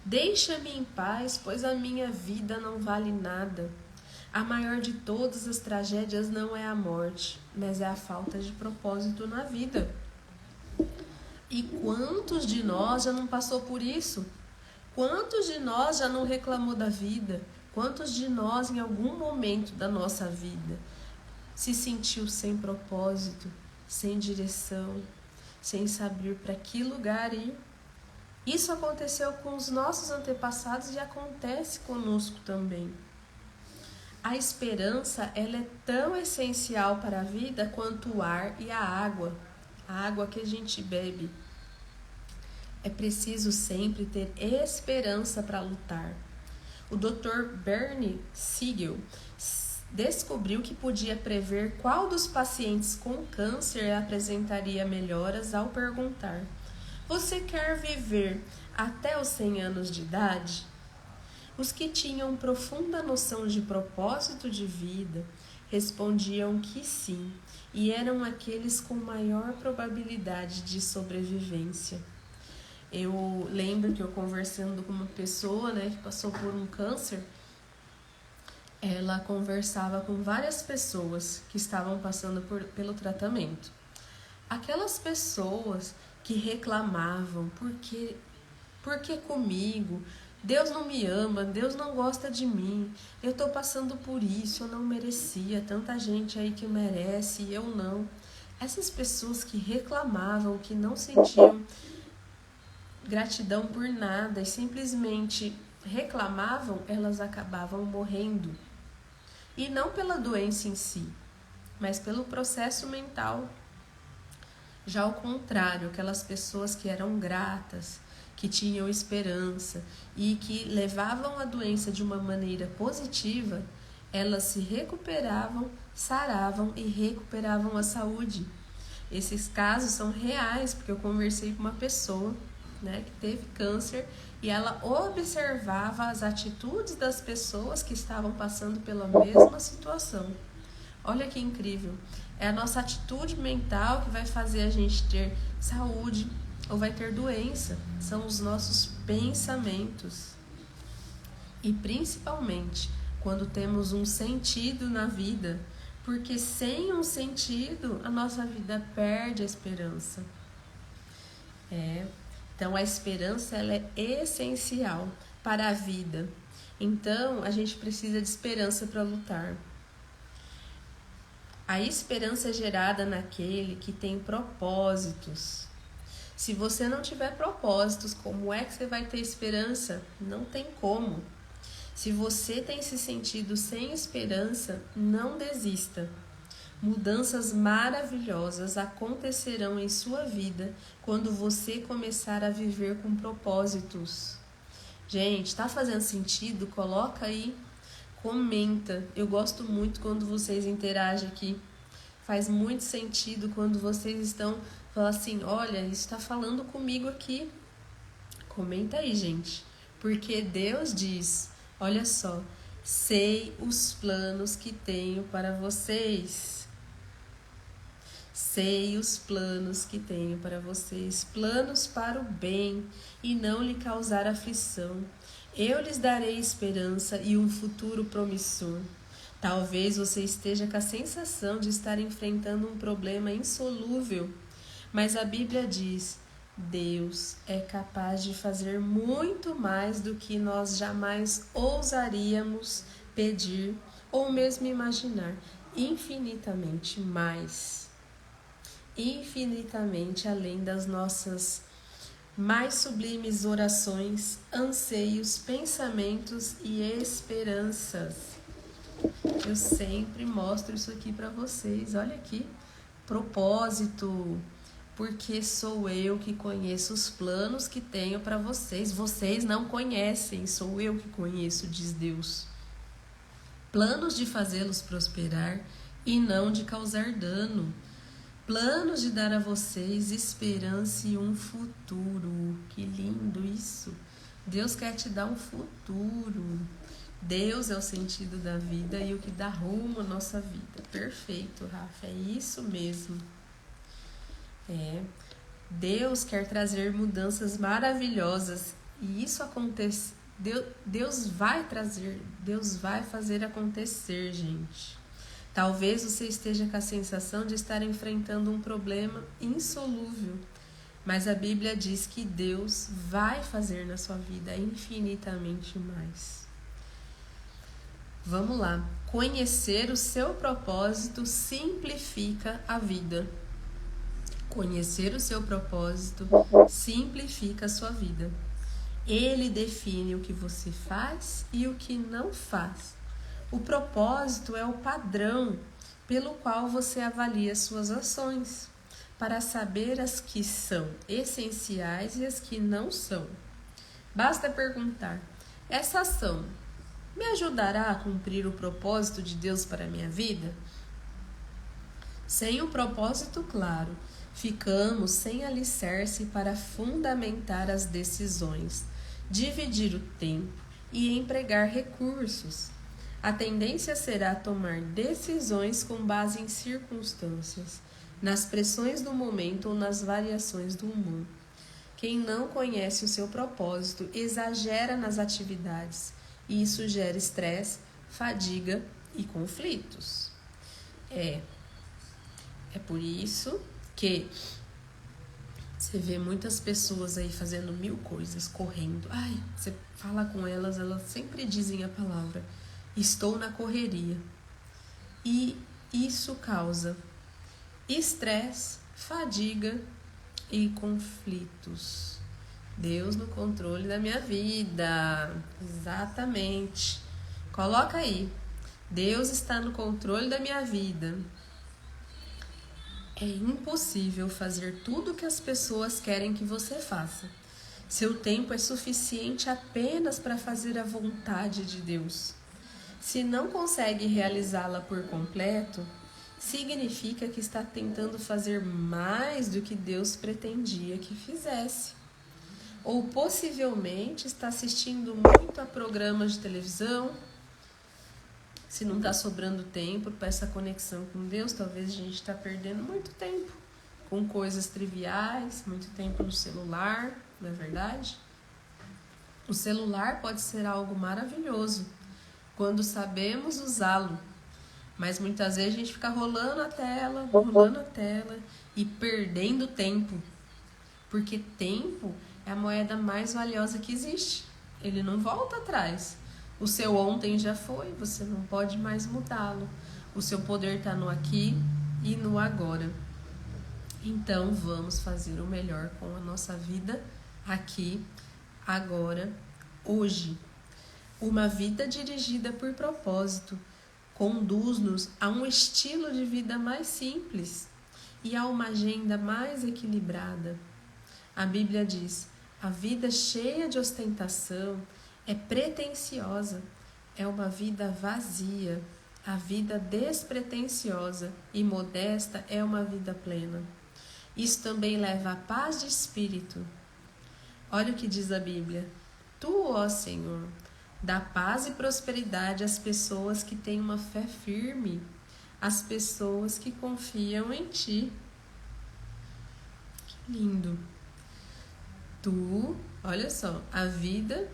Deixa-me em paz, pois a minha vida não vale nada. A maior de todas as tragédias não é a morte, mas é a falta de propósito na vida. E quantos de nós já não passou por isso? Quantos de nós já não reclamou da vida? Quantos de nós, em algum momento da nossa vida, se sentiu sem propósito, sem direção, sem saber para que lugar ir? Isso aconteceu com os nossos antepassados e acontece conosco também. A esperança, ela é tão essencial para a vida quanto o ar e a água que a gente bebe. É preciso sempre ter esperança para lutar. O Dr. Bernie Siegel descobriu que podia prever qual dos pacientes com câncer apresentaria melhoras ao perguntar: você quer viver até os 100 anos de idade? Os que tinham profunda noção de propósito de vida respondiam que sim, e eram aqueles com maior probabilidade de sobrevivência. Eu lembro que eu conversando com uma pessoa, que passou por um câncer, ela conversava com várias pessoas que estavam passando pelo tratamento. Aquelas pessoas que reclamavam: por que comigo? Deus não me ama, Deus não gosta de mim, eu estou passando por isso, eu não merecia, tanta gente aí que merece e eu não. Essas pessoas que reclamavam, que não sentiam gratidão por nada e simplesmente reclamavam, elas acabavam morrendo. E não pela doença em si, mas pelo processo mental. Já ao contrário, aquelas pessoas que eram gratas, que tinham esperança e que levavam a doença de uma maneira positiva, elas se recuperavam, saravam e recuperavam a saúde. Esses casos são reais, porque eu conversei com uma pessoa que teve câncer e ela observava as atitudes das pessoas que estavam passando pela mesma situação. Olha que incrível! É a nossa atitude mental que vai fazer a gente ter saúde, ou vai ter doença. São os nossos pensamentos. E principalmente quando temos um sentido na vida, porque sem um sentido a nossa vida perde a esperança. Então a esperança ela é essencial para a vida. Então a gente precisa de esperança para lutar. A esperança é gerada naquele que tem propósitos. Se você não tiver propósitos, como é que você vai ter esperança? Não tem como. Se você tem se sentido sem esperança, não desista. Mudanças maravilhosas acontecerão em sua vida quando você começar a viver com propósitos. Gente, tá fazendo sentido? Coloca aí, comenta. Eu gosto muito quando vocês interagem aqui. Faz muito sentido quando vocês estão falando assim, olha, isso está falando comigo aqui. Comenta aí, gente. Porque Deus diz, olha só, sei os planos que tenho para vocês. Sei os planos que tenho para vocês, planos para o bem e não lhe causar aflição. Eu lhes darei esperança e um futuro promissor. Talvez você esteja com a sensação de estar enfrentando um problema insolúvel, mas a Bíblia diz: Deus é capaz de fazer muito mais do que nós jamais ousaríamos pedir ou mesmo imaginar, infinitamente mais. Infinitamente além das nossas mais sublimes orações, anseios, pensamentos e esperanças. Eu sempre mostro isso aqui para vocês. Olha aqui, propósito, porque sou eu que conheço os planos que tenho para vocês. Vocês não conhecem, sou eu que conheço, diz Deus. Planos de fazê-los prosperar e não de causar dano. Planos de dar a vocês esperança e um futuro. Que lindo isso! Deus quer te dar um futuro. Deus é o sentido da vida e o que dá rumo à nossa vida. Perfeito, Rafa, é isso mesmo. Deus quer trazer mudanças maravilhosas e isso acontece. Deus vai trazer, Deus vai fazer acontecer, gente. Talvez você esteja com a sensação de estar enfrentando um problema insolúvel, mas a Bíblia diz que Deus vai fazer na sua vida infinitamente mais. Vamos lá. Conhecer o seu propósito simplifica a vida. Conhecer o seu propósito simplifica a sua vida. Ele define o que você faz e o que não faz. O propósito é o padrão pelo qual você avalia suas ações, para saber as que são essenciais e as que não são. Basta perguntar: essa ação me ajudará a cumprir o propósito de Deus para a minha vida? Sem um propósito claro, ficamos sem alicerce para fundamentar as decisões, dividir o tempo e empregar recursos. A tendência será tomar decisões com base em circunstâncias, nas pressões do momento ou nas variações do humor. Quem não conhece o seu propósito exagera nas atividades e isso gera estresse, fadiga e conflitos. É por isso que você vê muitas pessoas aí fazendo 1000 coisas, correndo. Você fala com elas, elas sempre dizem a palavra: estou na correria. E isso causa estresse, fadiga e conflitos. Deus no controle da minha vida. Exatamente. Coloca aí. Deus está no controle da minha vida. É impossível fazer tudo o que as pessoas querem que você faça. Seu tempo é suficiente apenas para fazer a vontade de Deus. Se não consegue realizá-la por completo, significa que está tentando fazer mais do que Deus pretendia que fizesse. Ou possivelmente está assistindo muito a programas de televisão. Se não está sobrando tempo para essa conexão com Deus, talvez a gente está perdendo muito tempo. com coisas triviais, muito tempo no celular, não é verdade? O celular pode ser algo maravilhoso quando sabemos usá-lo, mas muitas vezes a gente fica rolando a tela e perdendo tempo, porque tempo é a moeda mais valiosa que existe. Ele não volta atrás. O seu ontem já foi, você não pode mais mudá-lo. O seu poder está no aqui e no agora. Então vamos fazer o melhor com a nossa vida aqui, agora, hoje. Uma vida dirigida por propósito conduz-nos a um estilo de vida mais simples e a uma agenda mais equilibrada. A Bíblia diz: a vida cheia de ostentação é pretensiosa, é uma vida vazia. A vida despretensiosa e modesta é uma vida plena. Isso também leva à paz de espírito. Olha o que diz a Bíblia: Tu, ó Senhor, dá paz e prosperidade às pessoas que têm uma fé firme, às pessoas que confiam em Ti. Que lindo! Tu, olha só, a vida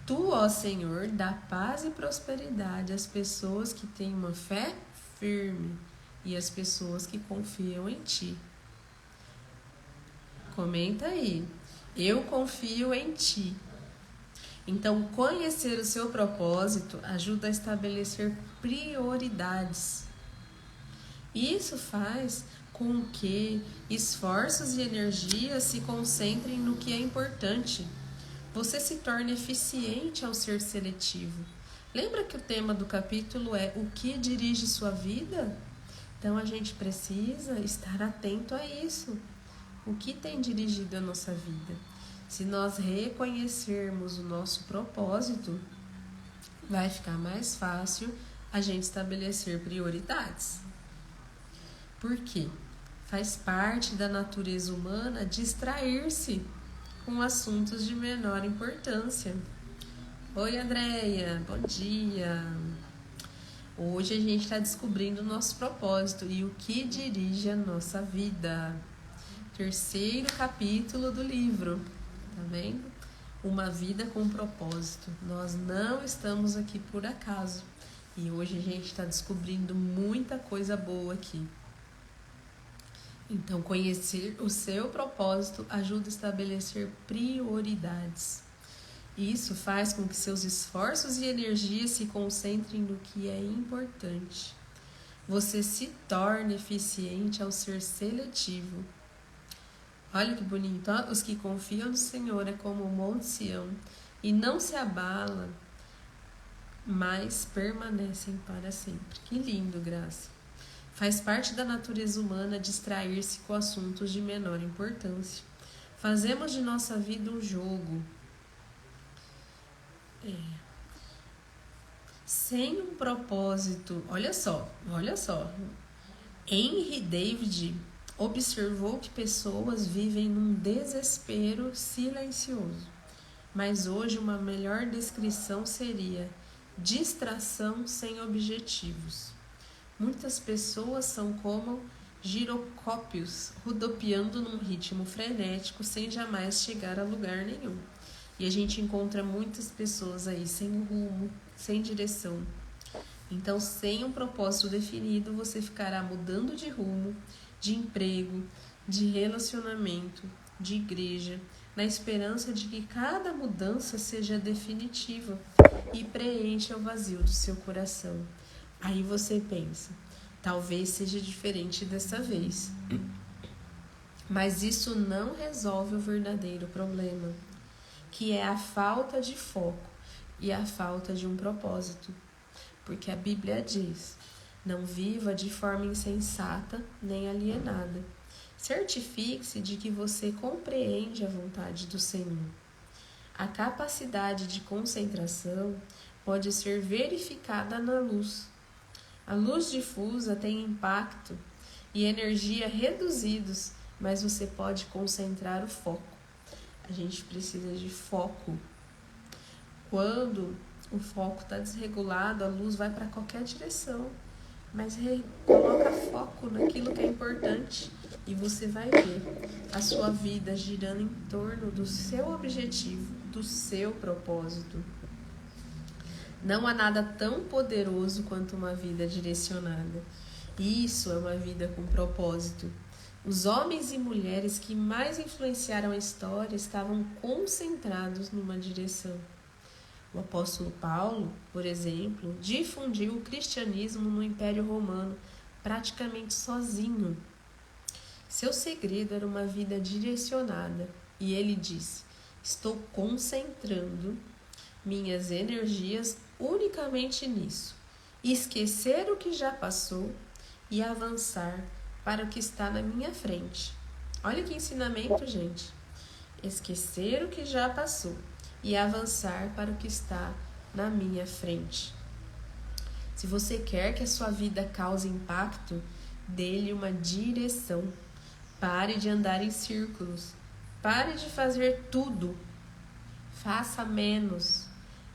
Tu, ó Senhor, dá paz e prosperidade às pessoas que têm uma fé firme e às pessoas que confiam em Ti. Comenta aí. Eu confio em Ti. Então, conhecer o seu propósito ajuda a estabelecer prioridades. Isso faz com que esforços e energias se concentrem no que é importante. Você se torna eficiente ao ser seletivo. Lembra que o tema do capítulo é o que dirige sua vida? Então a gente precisa estar atento a isso. O que tem dirigido a nossa vida? Se nós reconhecermos o nosso propósito, vai ficar mais fácil a gente estabelecer prioridades. Por quê? Faz parte da natureza humana distrair-se com assuntos de menor importância. Oi, Andréia, bom dia! Hoje a gente está descobrindo o nosso propósito e o que dirige a nossa vida. 3º capítulo do livro, tá vendo? Uma vida com propósito. Nós não estamos aqui por acaso e hoje a gente está descobrindo muita coisa boa aqui. Então, conhecer o seu propósito ajuda a estabelecer prioridades. Isso faz com que seus esforços e energias se concentrem no que é importante. Você se torna eficiente ao ser seletivo. Olha que bonito, ó? Os que confiam no Senhor é como o Monte Sião e não se abala, mas permanecem para sempre. Que lindo, Graça. Faz parte da natureza humana distrair-se com assuntos de menor importância. Fazemos de nossa vida um jogo. Sem um propósito. Olha só. Henry David observou que pessoas vivem num desespero silencioso. Mas hoje uma melhor descrição seria distração sem objetivos. Muitas pessoas são como girocópios, rodopiando num ritmo frenético sem jamais chegar a lugar nenhum. E a gente encontra muitas pessoas aí sem rumo, sem direção. Então, sem um propósito definido, você ficará mudando de rumo, de emprego, de relacionamento, de igreja, na esperança de que cada mudança seja definitiva e preencha o vazio do seu coração. Aí você pensa, talvez seja diferente dessa vez. Mas isso não resolve o verdadeiro problema, que é a falta de foco e a falta de um propósito. Porque a Bíblia diz: não viva de forma insensata nem alienada. Certifique-se de que você compreende a vontade do Senhor. A capacidade de concentração pode ser verificada na luz. A luz difusa tem impacto e energia reduzidos, mas você pode concentrar o foco. A gente precisa de foco. Quando o foco está desregulado, a luz vai para qualquer direção. Mas coloca foco naquilo que é importante e você vai ver a sua vida girando em torno do seu objetivo, do seu propósito. Não há nada tão poderoso quanto uma vida direcionada. Isso é uma vida com propósito. Os homens e mulheres que mais influenciaram a história estavam concentrados numa direção. O apóstolo Paulo, por exemplo, difundiu o cristianismo no Império Romano praticamente sozinho. Seu segredo era uma vida direcionada e ele disse: estou concentrando minhas energias unicamente nisso, esquecer o que já passou e avançar para o que está na minha frente. Olha que ensinamento, gente. Esquecer o que já passou e avançar para o que está na minha frente. Se você quer que a sua vida cause impacto, dê-lhe uma direção. Pare de andar em círculos. Pare de fazer tudo. Faça menos.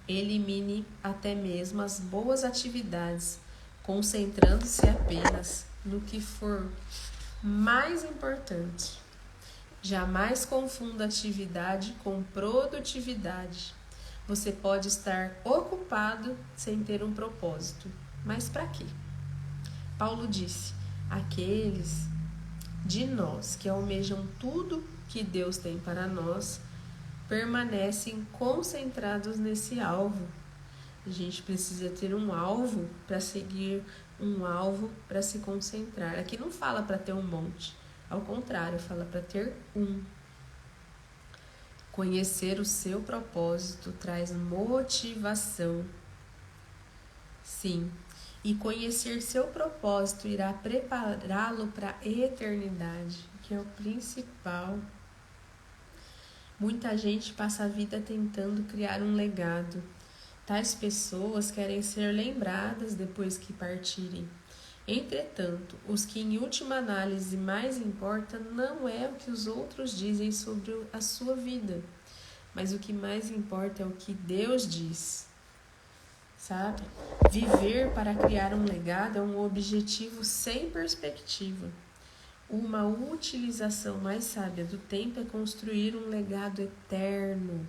Elimine até mesmo as boas atividades, concentrando-se apenas no que for mais importante. Jamais confunda atividade com produtividade. Você pode estar ocupado sem ter um propósito. Mas para quê? Paulo disse: aqueles de nós que almejam tudo que Deus tem para nós permanecem concentrados nesse alvo. A gente precisa ter um alvo para seguir, um alvo para se concentrar. Aqui não fala para ter um monte, ao contrário, fala para ter um. Conhecer o seu propósito traz motivação. Sim, e conhecer seu propósito irá prepará-lo para a eternidade, que é o principal. Muita gente passa a vida tentando criar um legado. Tais pessoas querem ser lembradas depois que partirem. Entretanto, os que em última análise mais importa não é o que os outros dizem sobre a sua vida, mas o que mais importa é o que Deus diz. Sabe? Viver para criar um legado é um objetivo sem perspectiva. Uma utilização mais sábia do tempo é construir um legado eterno.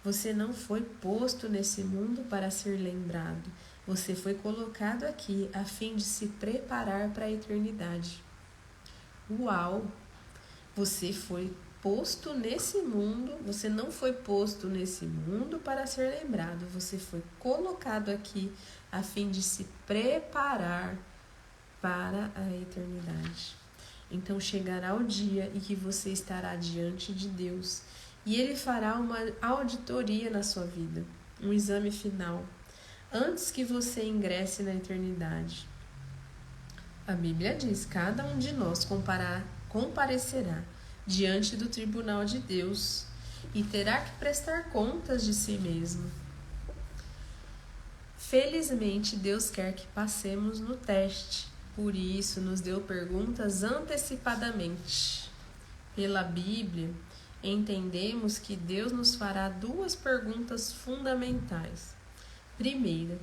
Você não foi posto nesse mundo para ser lembrado. Você foi colocado aqui a fim de se preparar para a eternidade. Uau! Você foi posto nesse mundo, você não foi posto nesse mundo para ser lembrado. Você foi colocado aqui a fim de se preparar para a eternidade. Então chegará o dia em que você estará diante de Deus e Ele fará uma auditoria na sua vida, um exame final, antes que você ingresse na eternidade. A Bíblia diz: cada um de nós comparecerá diante do tribunal de Deus e terá que prestar contas de si mesmo. Felizmente, Deus quer que passemos no teste. Por isso, nos deu perguntas antecipadamente. Pela Bíblia, entendemos que Deus nos fará duas perguntas fundamentais. Primeira,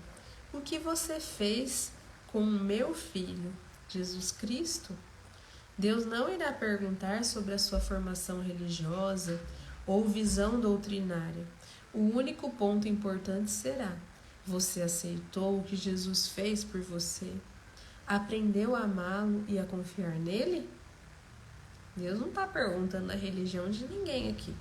o que você fez com o meu filho, Jesus Cristo? Deus não irá perguntar sobre a sua formação religiosa ou visão doutrinária. O único ponto importante será: você aceitou o que Jesus fez por você? Aprendeu a amá-lo e a confiar nele? Deus não está perguntando a religião de ninguém aqui.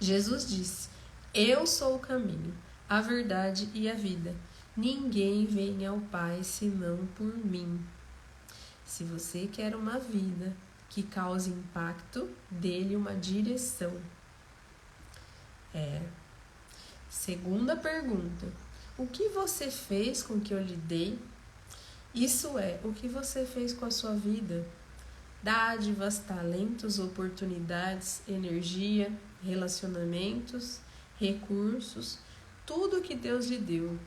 Jesus disse: eu sou o caminho, a verdade e a vida. Ninguém vem ao Pai senão por mim. Se você quer uma vida que cause impacto, dê-lhe uma direção. Segunda pergunta: o que você fez com o que eu lhe dei? Isso é, o que você fez com a sua vida? Dádivas, talentos, oportunidades, energia, relacionamentos, recursos, tudo que Deus lhe deu.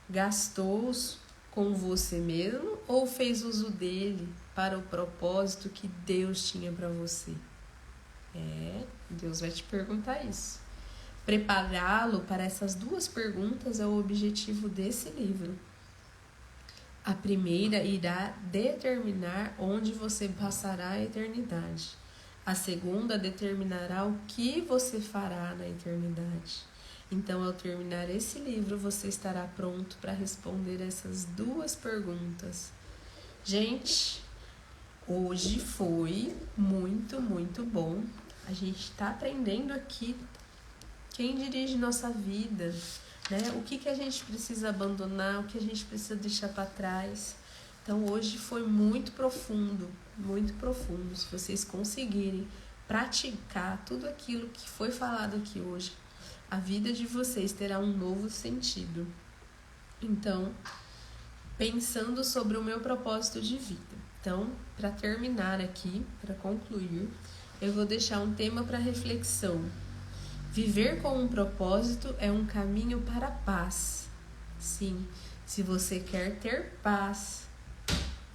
Gastou-os com você mesmo ou fez uso dele para o propósito que Deus tinha para você? Deus vai te perguntar isso. Prepará-lo para essas duas perguntas é o objetivo desse livro. A primeira irá determinar onde você passará a eternidade. A segunda determinará o que você fará na eternidade. Então, ao terminar esse livro, você estará pronto para responder essas duas perguntas. Gente, hoje foi muito, muito bom. A gente está aprendendo aqui quem dirige nossa vida, né? O que a gente precisa abandonar, o que a gente precisa deixar para trás. Então, hoje foi muito profundo, muito profundo. Se vocês conseguirem praticar tudo aquilo que foi falado aqui hoje, a vida de vocês terá um novo sentido. Então, pensando sobre o meu propósito de vida. Então, para terminar aqui, para concluir, eu vou deixar um tema para reflexão. Viver com um propósito é um caminho para a paz. Sim, se você quer ter paz,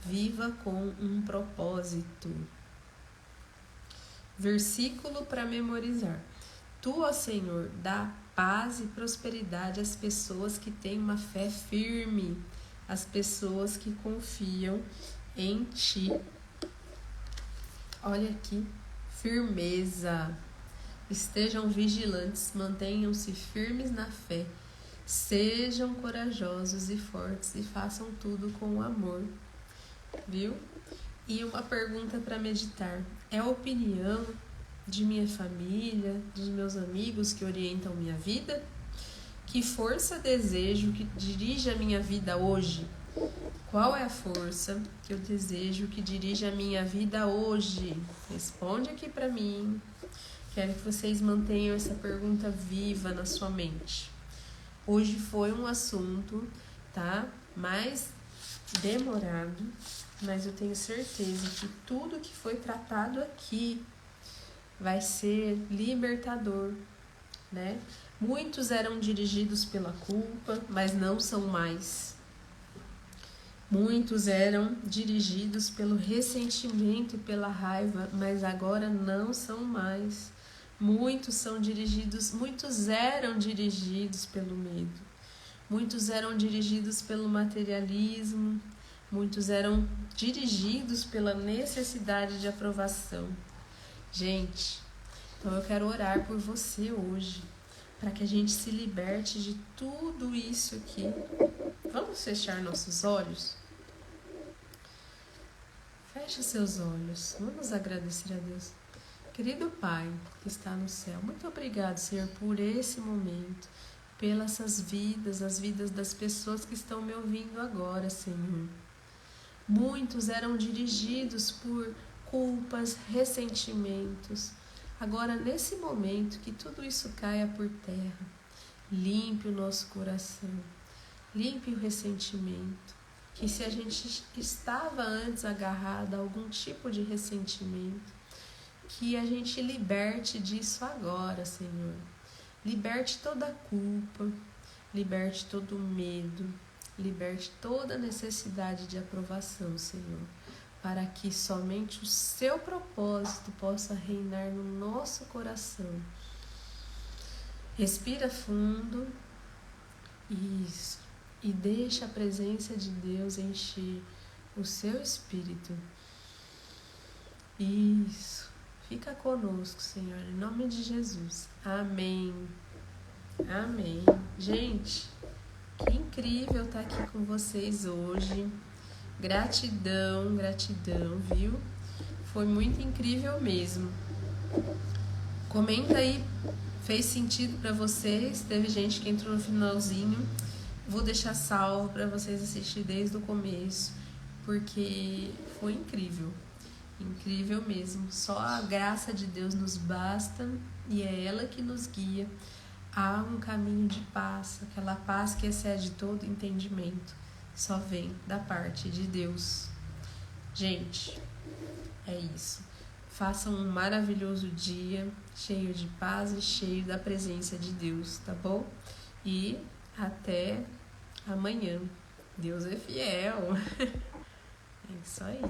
viva com um propósito. Versículo para memorizar. Tu, ó Senhor, dá paz e prosperidade às pessoas que têm uma fé firme, às pessoas que confiam em Ti. Olha aqui, firmeza. Estejam vigilantes, mantenham-se firmes na fé, sejam corajosos e fortes e façam tudo com amor. Viu? E uma pergunta para meditar. É a opinião de minha família, dos meus amigos que orientam minha vida? Que força desejo que dirige a minha vida hoje? Qual é a força que eu desejo que dirige a minha vida hoje? Responde aqui para mim. Quero que vocês mantenham essa pergunta viva na sua mente. Hoje foi um assunto, tá? Mais demorado, mas eu tenho certeza que tudo que foi tratado aqui vai ser libertador, né? Muitos eram dirigidos pela culpa, mas não são mais. Muitos eram dirigidos pelo ressentimento e pela raiva, mas agora não são mais. Muitos eram dirigidos pelo medo. Muitos eram dirigidos pelo materialismo. Muitos eram dirigidos pela necessidade de aprovação. Gente, então eu quero orar por você hoje, para que a gente se liberte de tudo isso aqui. Vamos fechar nossos olhos? Feche seus olhos. Vamos agradecer a Deus. Querido Pai que está no céu, muito obrigado, Senhor, por esse momento, pelas essas vidas, as vidas das pessoas que estão me ouvindo agora, Senhor. Muitos eram dirigidos por culpas, ressentimentos. Agora, nesse momento, que tudo isso caia por terra. Limpe o nosso coração. Limpe o ressentimento. Que se a gente estava antes agarrado a algum tipo de ressentimento, que a gente liberte disso agora, Senhor. Liberte toda a culpa, liberte todo o medo, liberte toda a necessidade de aprovação, Senhor, para que somente o seu propósito possa reinar no nosso coração. Respira fundo, isso, e deixa a presença de Deus encher o seu espírito. Isso, fica conosco, Senhor, em nome de Jesus. Amém. Amém. Gente, que incrível estar aqui com vocês hoje. Gratidão, gratidão, viu? Foi muito incrível mesmo. Comenta aí, fez sentido para vocês? Teve gente que entrou no finalzinho. Vou deixar salvo para vocês assistirem desde o começo, porque foi incrível. Incrível mesmo. Só a graça de Deus nos basta e é ela que nos guia a um caminho de paz, aquela paz que excede todo entendimento. Só vem da parte de Deus. Gente, é isso. Façam um maravilhoso dia, cheio de paz e cheio da presença de Deus, tá bom? E até amanhã. Deus é fiel. É isso aí.